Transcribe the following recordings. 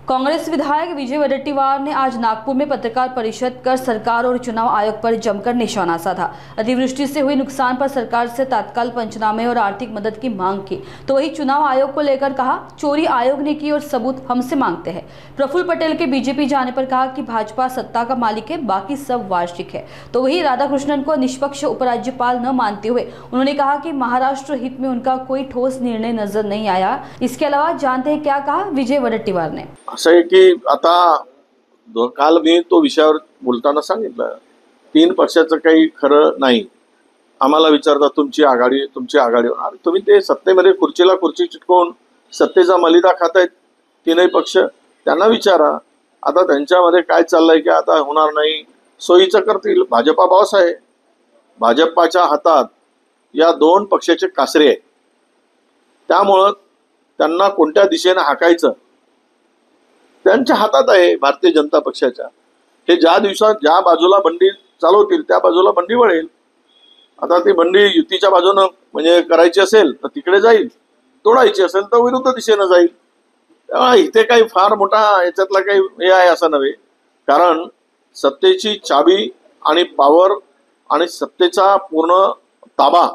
कांग्रेस विधायक विजय वडेट्टीवार ने आज नागपुर में पत्रकार परिषद कर सरकार और चुनाव आयोग पर जमकर निशाना साधा। अतिवृष्टि से हुए नुकसान पर सरकार से तत्काल पंचनामे और आर्थिक मदद की मांग की, तो वही चुनाव आयोग को लेकर कहा चोरी आयोग ने की और सबूत हमसे मांगते हैं। प्रफुल्ल पटेल के बीजेपी जाने पर कहा कि भाजपा सत्ता का मालिक है, बाकी सब वार्षिक है। तो वही राधाकृष्णन को निष्पक्ष उपराज्यपाल न मानते हुए उन्होंने कहा कि महाराष्ट्र हित में उनका कोई ठोस निर्णय नजर नहीं आया। इसके अलावा जानते हैं क्या कहा विजय वडेट्टीवार ने। असं आहे की आता काल मी तो विषयावर बोलताना सांगितलं 3 पक्षाचं काही खरं नाही। आम्हाला विचारतात तुमची आघाडी अरे तुम्ही ते सत्तेमध्ये खुर्चीला खुर्ची चिटकवून सत्तेचा मलिदा खातायत 3ही पक्ष, त्यांना विचारा आता त्यांच्यामध्ये काय चाललंय की आता होणार नाही, सोयीचं करतील। भाजपा बॉस आहे, भाजपाच्या हातात या 2 पक्षाचे कासरे आहेत, त्यामुळे त्यांना कोणत्या दिशेने हाकायचं त्यांच्या हातात आहे भारतीय जनता पक्षाच्या। हे ज्या दिवसात ज्या बाजूला बंडी चालवतील त्या बाजूला बंडी वळेल। आता ती बंडी युतीच्या बाजूने म्हणजे करायची असेल तर तिकडे जाईल, तोडायची असेल तर विरुद्ध दिशेने जाईल। त्यामुळे इथे काही फार मोठा याच्यातला काही हे आहे असं नव्हे, कारण सत्तेची चाबी आणि पॉवर आणि सत्तेचा पूर्ण ताबा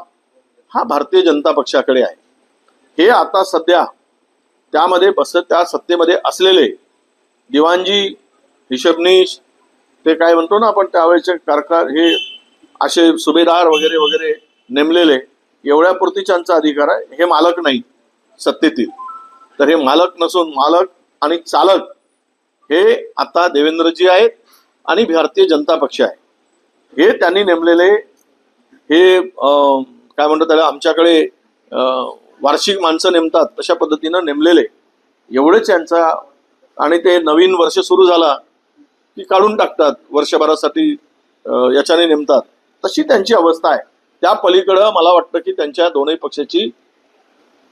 हा भारतीय जनता पक्षाकडे आहे। हे आता सध्या त्यामध्ये त्या सत्तेमध्ये असलेले दिवाणजी, हिशोबनीश, ते काय म्हणतो ना आपण त्यावेळेचे कारखान हे असे सुभेदार वगैरे वगैरे नेमलेले एवढ्यापुरती त्यांचा अधिकार आहे, हे मालक नाही सत्तेतील। तर हे मालक नसून मालक आणि चालक हे आता देवेंद्रजी आहेत आणि भारतीय जनता पक्ष आहे। हे त्यांनी नेमलेले हे काय म्हणतात त्याला आमच्याकडे वार्षिक माणसं नेमतात तशा पद्धतीनं नेमलेले एवढेच यांचा, आणि ते नवीन वर्ष सुरू झाला की काढून टाकतात, वर्षभरासाठी याच्याने नेमतात, तशी त्यांची अवस्था आहे। त्या पलीकडे मला वाटतं की त्यांच्या 2ही पक्षाची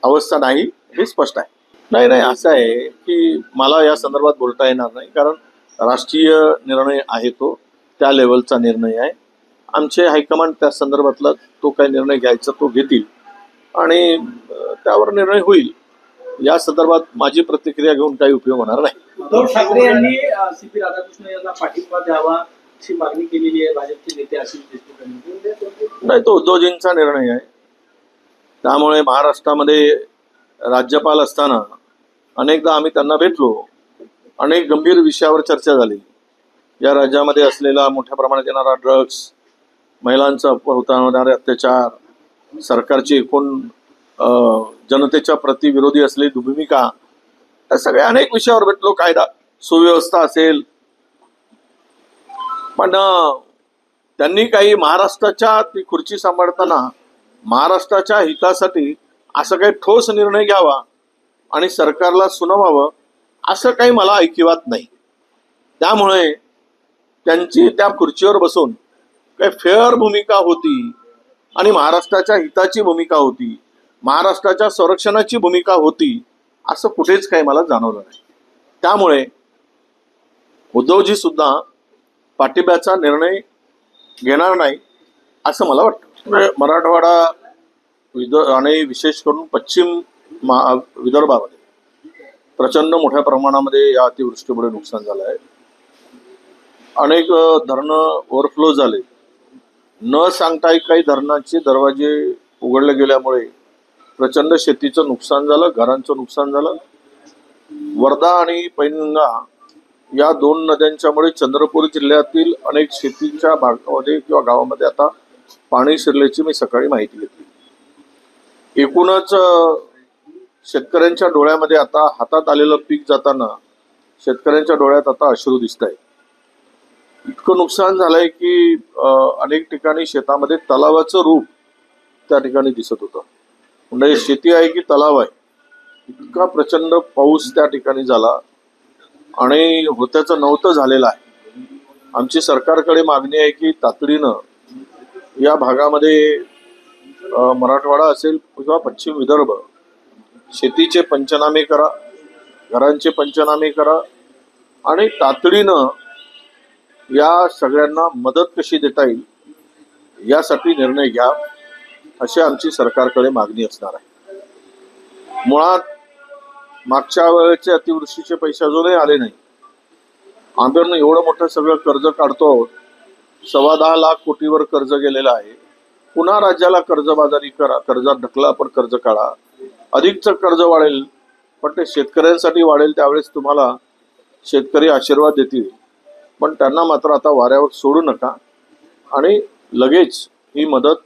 अवस्था नाही हे स्पष्ट आहे। नाही असं आहे की मला या संदर्भात बोलता येणार नाही, कारण राष्ट्रीय निर्णय आहे, तो त्या लेवलचा निर्णय आहे। आमचे हायकमांड त्या संदर्भातला तो काय निर्णय घ्यायचा तो घेतील आणि त्यावर निर्णय होईल। या संदर्भात माझी प्रतिक्रिया घेऊन काही उपयोग होणार नाही। उद्धव ठाकरे यांनी सीपी राधाकृष्णन यांना पाठिंबा द्यावा अशी मागणी केलेली आहे भाजपचे नेते आशिष देशमुख। नाही, तो उद्धवजींचा निर्णय आहे। त्यामुळे महाराष्ट्रामध्ये राज्यपाल असताना अनेकदा आम्ही त्यांना भेटलो, अनेक गंभीर विषयावर चर्चा झाली। या राज्यामध्ये असलेला मोठ्या प्रमाणात येणारा ड्रग्स, महिलांचा होणारे अत्याचार, सरकारची एकूण जनतेच्या प्रति विरोधी असलेली भूमिका, या सगळ्या अनेक विषयावर भेटलो। कायदा सुव्यवस्था असेल, पण त्यांनी काही महाराष्ट्राच्या ती खुर्ची सांभाळताना महाराष्ट्राच्या हितासाठी असं काही ठोस निर्णय घ्यावा आणि सरकारला सुनावावं असं काही मला ऐकिवात नाही। त्यामुळे त्यांची त्या खुर्चीवर बसून काही फेअर भूमिका होती आणि महाराष्ट्राच्या हिताची भूमिका होती, महाराष्ट्राच्या संरक्षणाची भूमिका होती असं कुठेच काही मला जाणवलं नाही। त्यामुळे उद्धवजी सुद्धा पाठिंब्याचा निर्णय घेणार नाही असं मला वाटतं। मराठवाडा आणि विशेष करून पश्चिम विदर्भामध्ये प्रचंड मोठ्या प्रमाणामध्ये या अतिवृष्टीमुळे नुकसान झालं आहे। अनेक धरणं ओव्हरफ्लो झाले, न सांगता काही धरणांचे दरवाजे उघडले गेल्यामुळे प्रचंड शेतीचं नुकसान झालं, घरांचं नुकसान झालं। वर्धा आणि पैनगंगा या 2 नद्यांच्यामुळे चंद्रपूर जिल्ह्यातील अनेक शेतीच्या भागामध्ये किंवा गावामध्ये आता पाणी शिरल्याची मी सकाळी माहिती घेतली। एकूणच शेतकऱ्यांच्या डोळ्यामध्ये आता हातात आलेलं पीक जाताना शेतकऱ्यांच्या डोळ्यात आता अश्रू दिसत आहे। इतकं नुकसान झालंय की अनेक ठिकाणी शेतामध्ये तलावाचं रूप त्या ठिकाणी दिसत होतं। म्हणजे शेती आहे की तलाव आहे, इतका प्रचंड पाऊस त्या ठिकाणी झाला आणि होत्याचं नव्हतं झालेलं आहे। आमची सरकारकडे मागणी आहे की तातडीनं या भागामध्ये मराठवाडा असेल किंवा पश्चिम विदर्भ शेतीचे पंचनामे करा, घरांचे पंचनामे करा आणि तातडीनं या सगळ्यांना मदत कशी देता येईल यासाठी निर्णय घ्या, अशी आमची सरकारकडे मागणी असणार आहे। मुळात मागच्या वेळेचे अतिवृष्टीचे पैसे अजूनही आले नाही. आंबेडकर एवढं मोठं सगळं कर्ज काढतो, 10.25 लाख कोटीवर कर्ज गेलेलं आहे. पुन्हा राज्याला कर्जबाजारी करा, कर्जात ढकला, पण कर्ज काढा, अधिकचं कर्ज वाढेल, पण ते शेतकऱ्यांसाठी वाढेल. त्यावेळेस तुम्हाला शेतकरी आशीर्वाद देतील, पण त्यांना मात्र आता वाऱ्यावर सोडू नका आणि लगेच ही मदत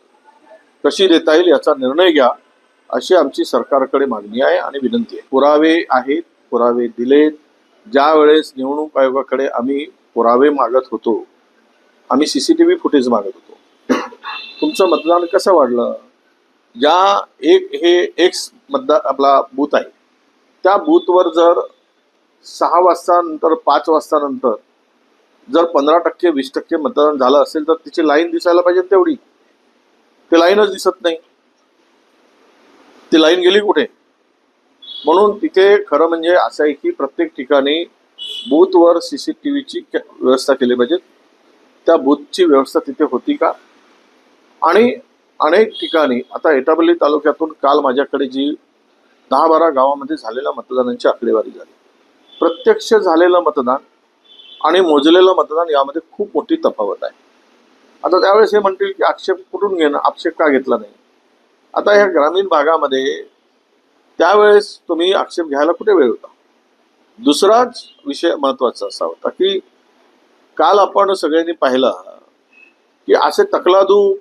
कशी देता येईल याचा निर्णय घ्या, अशी आमची सरकारकडे मागणी आहे आणि विनंती आहे. पुरावे आहेत, पुरावे दिलेत. ज्या वेळेस निवडणूक आयोगाकडे आम्ही पुरावे मागत होतो, आम्ही CCTV फुटेज मागत होतो. तुमचं मतदान कसं वाढलं, हे एक्स मतदान आपला बूथ आहे, त्या बूथवर जर 6 वाजता नंतर 5 वाजता नंतर जर 15% 20% मतदान झालं असेल तर तिची लाईन दिसायला पाहिजे तेवढी. ते लाईनच दिसत नाही. ती लाईन गेली कुठे? म्हणून तिथे खरं म्हणजे असं आहे की प्रत्येक ठिकाणी बूथवर CCTVची व्यवस्था केली पाहिजे. त्या बूथची व्यवस्था तिथे होती का? आणि अनेक ठिकाणी आता एटापल्ली तालुक्यातून काल माझ्याकडे जी 10-12 गावामध्ये झालेल्या मतदानांची आकडेवारी झाली. प्रत्यक्ष झालेलं मतदान आणि मोजलेलं मतदान यामध्ये खूप मोठी तफावत आहे. आता त्यावेळेस हे म्हणतील की आक्षेप कुठून घेणं, आक्षेप का घेतला नाही? आता ह्या ग्रामीण भागामध्ये त्यावेळेस तुम्ही आक्षेप घ्यायला कुठे वेळ होता? दुसराच विषय महत्वाचा असा होता की काल आपण सगळ्यांनी पाहिलं की असे तकलादू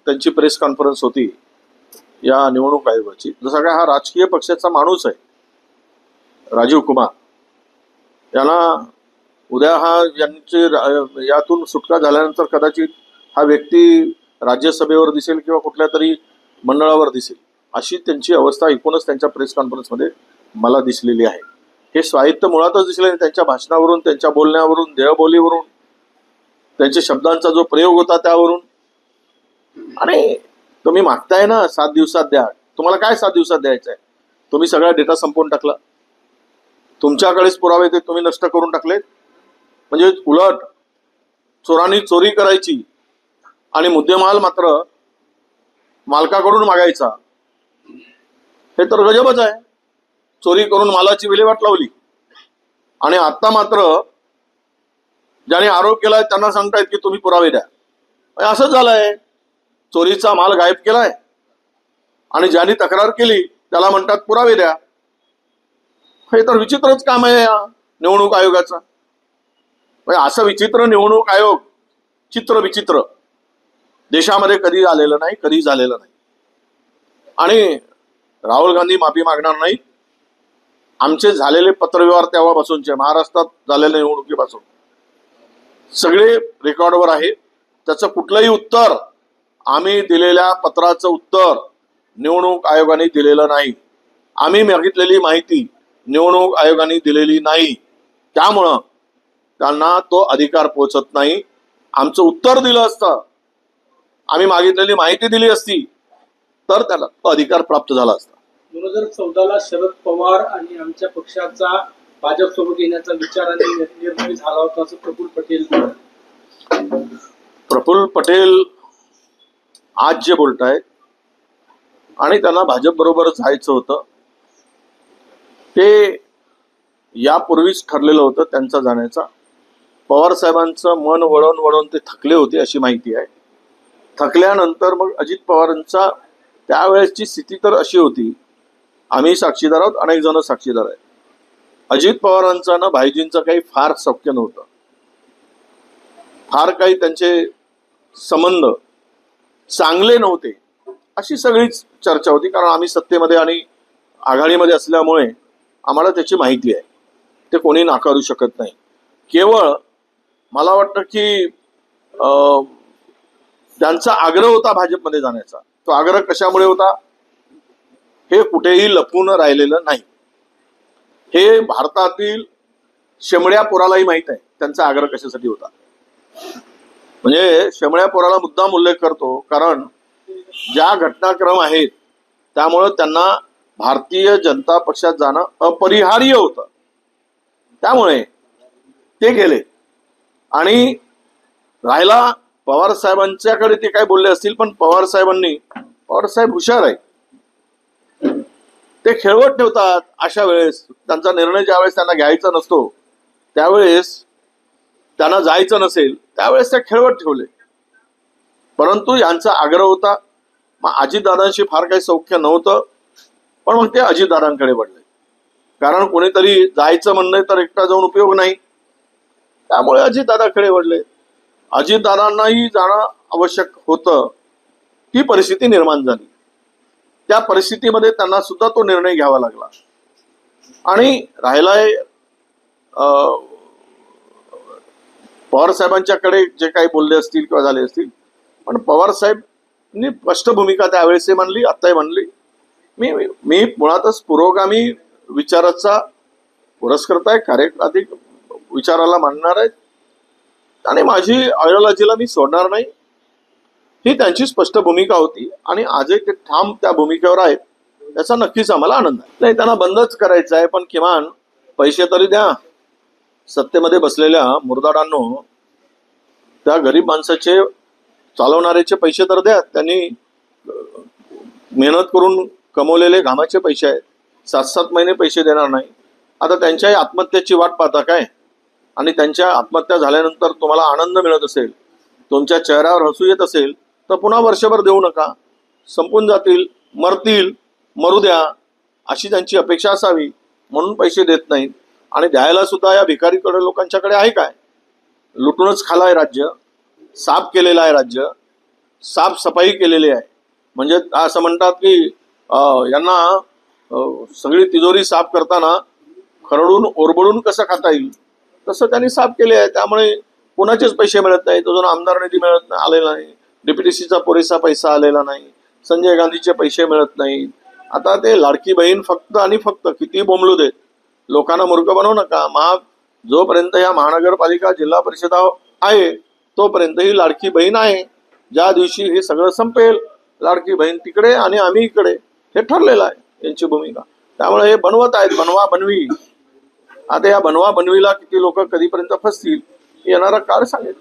त्यांची प्रेस कॉन्फरन्स होती या निवडणूक आयोगाची. जसा काय हा राजकीय पक्षाचा माणूस आहे राजीव कुमार, याला उद्या यातून सुटका झाल्यानंतर कदाचित हा व्यक्ती राज्यसभेवर दिसेल किंवा कुठल्या तरी मंडळावर दिसेल, अशी त्यांची अवस्था एकूणच त्यांच्या प्रेस कॉन्फरन्समध्ये मला दिसलेली आहे. हे स्वायत्त मुळातच दिसले नाही. त्यांच्या भाषणावरून, त्यांच्या बोलण्यावरून, देहबोलीवरून, त्यांच्या शब्दांचा जो प्रयोग होता त्यावरून. आणि तुम्ही मागताय ना 7 दिवसात द्या, तुम्हाला काय 7 दिवसात द्यायचं आहे? तुम्ही सगळा डेटा संपवून टाकला, तुमच्याकडेच पुरावे ते तुम्ही नष्ट करून टाकलेत. म्हणजे उलट चोरांनी चोरी करायची आणि मुद्देमाल मात्र मालकाकडून मागायचा, हे तर गजबच आहे. चोरी करून मालाची विल्हेवाट लावली आणि आता मात्र ज्याने आरोप केलाय त्यांना सांगतायत की तुम्ही पुरावे द्या. असंच झालंय, चोरीचा माल गायब केलाय आणि ज्यांनी तक्रार केली त्याला म्हणतात पुरावे द्या. हे तर विचित्रच काम आहे या निवडणूक आयोगाचं. असं विचित्र निवडणूक आयोग, चित्र विचित्र देशामध्ये कधी आलेलं नाही, कधी झालेलं नाही. आणि राहुल गांधी माफी मागणार नाही. आमचे झालेले पत्रव्यवहार तेव्हापासूनचे, महाराष्ट्रात झालेल्या निवडणुकीपासून सगळे रेकॉर्डवर आहे. त्याचं कुठलंही उत्तर, आम्ही दिलेल्या पत्राचं उत्तर निवडणूक आयोगाने दिलेलं नाही. आम्ही मागितलेली माहिती निवडणूक आयोगाने दिलेली नाही. त्यामुळं त्यांना तो अधिकार पोहोचत नाही. आमचं उत्तर दिलं असतं, आम्ही मागितलेली माहिती दिली असती तर त्याला तो अधिकार प्राप्त झाला असता. 2014ला शरद पवार आणि आमच्या पक्षाचा भाजपसोबत येण्याचा विचार आणि निर्णय झाला होता असं प्रफुल्ल पटेल आज जे बोलतायत आणि त्यांना भाजप बरोबर जायचं होतं ते यापूर्वीच ठरलेलं होतं त्यांचा जाण्याचा. पवार साहेबांचं मन वळून ते थकले होते अशी माहिती आहे. थकल्यानंतर मग अजित पवारांचा त्यावेळेसची स्थिती तर अशी होती, आम्ही साक्षीदार आहोत, अनेक जण साक्षीदार आहेत. अजित पवारांचा ना भाईजींचं काही फार सौख्य नव्हतं, फार काही त्यांचे संबंध चांगले नव्हते अशी सगळीच चर्चा होती. कारण आम्ही सत्तेमध्ये आणि आघाडीमध्ये असल्यामुळे आम्हाला त्याची माहिती आहे, ते कोणी नाकारू शकत नाही. केवळ मला वाटतं की त्यांचा आग्रह होता भाजपमध्ये जाण्याचा. तो आग्रह कशामुळे होता हे कुठेही लपून राहिलेलं नाही. हे भारतातील शेमड्या पोरालाही माहित आहे त्यांचा आग्रह कशासाठी होता. म्हणजे शेमड्या पोराला मुद्दाम उल्लेख करतो कारण ज्या घटनाक्रम आहेत त्यामुळं त्यांना भारतीय जनता पक्षात जाणं अपरिहार्य होतं. त्यामुळे ते गेले. आणि राहिला पवार साहेबांच्याकडे ते काय बोलले असतील, पण पवार साहेब हुशार आहे. ते खेळवत ठेवतात. अशा वेळेस त्यांचा निर्णय ज्यावेळेस त्यांना घ्यायचा नसतो, त्यावेळेस त्यांना जायचं नसेल, त्यावेळेस ते खेळवत ठेवले. परंतु यांचा आग्रह होता. मग अजितदादांशी फार काही सौख्य नव्हतं, पण मग ते अजितदादांकडे वळले. कारण कोणीतरी जायचं म्हणणं तर एकटा जाऊन उपयोग नाही, त्यामुळे अजितदादाकडे वळले. अजितदादांनाही जाणं आवश्यक होतं. ती परिस्थिती निर्माण झाली. त्या परिस्थितीमध्ये त्यांना सुद्धा तो निर्णय घ्यावा लागला. आणि राहिलाय पवार साहेबांच्याकडे जे काही बोलले असतील किंवा झाले असतील, पण पवार साहेबांनी स्पष्ट भूमिका त्यावेळेस मांडली, आत्ताही मांडली. मी मुळातच पुरोगामी विचाराचा पुरस्कर्ता आहे, कार्यकाधिक विचाराला मानणार आहे आणि माझी आयडिओलॉजीला मी सोडणार नाही, ही त्यांची स्पष्ट भूमिका होती. आणि आजही ते ठाम त्या भूमिकेवर आहेत, त्याचा नक्कीच आम्हाला आनंद आहे. नाही, त्यांना बंदच करायचं आहे, पण किमान पैसे तरी द्या. सत्तेमध्ये बसलेल्या मुर्दाडांनो, त्या गरीब माणसाचे चालवणाऱ्याचे पैसे तर द्या. त्यांनी मेहनत करून कमवलेले घामाचे पैसे आहेत. 7-7 महिने पैसे देणार नाही. आता त्यांच्याही आत्महत्येची वाट पाहता काय? आणि त्यांच्या आत्महत्या झाल्यानंतर तुम्हाला आनंद मिळत असेल, तुमच्या चेहऱ्यावर हसू येत असेल, तर पुन्हा वर्षभर देऊ नका. संपून जातील, मरतील, मरू द्या, अशी त्यांची अपेक्षा असावी म्हणून पैसे देत नाहीत. आणि द्यायला सुद्धा या भिकारीकडे लोकांच्याकडे आहे काय? लुटूनच खालाय राज्य, साफ केलेलं आहे राज्य, साफसफाई केलेली आहे. म्हणजे असं म्हणतात की यांना सगळी तिजोरी साफ करताना खरडून ओरबडून कसं खाता येईल, तसं त्यांनी साफ केले आहे. त्यामुळे कोणाचेच पैसे मिळत नाही. अजून आमदार निधी मिळत आलेला नाही, डीपीटीसीचा पुरेसा पैसा आलेला नाही, संजय गांधीचे पैसे मिळत नाहीत. आता ते लाडकी बहीण फक्त आणि फक्त किती बोंबलू देत, लोकांना मूर्ख बनवू नका. जोपर्यंत या महानगरपालिका जिल्हा परिषद आहे तोपर्यंत ही लाडकी बहीण आहे. ज्या दिवशी हे सगळं संपेल, लाडकी बहीण तिकडे आणि आम्ही इकडे, हे ठरलेलं आहे यांची भूमिका. त्यामुळे हे बनवत आहेत बनवा बनवी. आता या बनवा बनवीला किती लोक कधीपर्यंत फसतील, येणारा काळ सांगेल.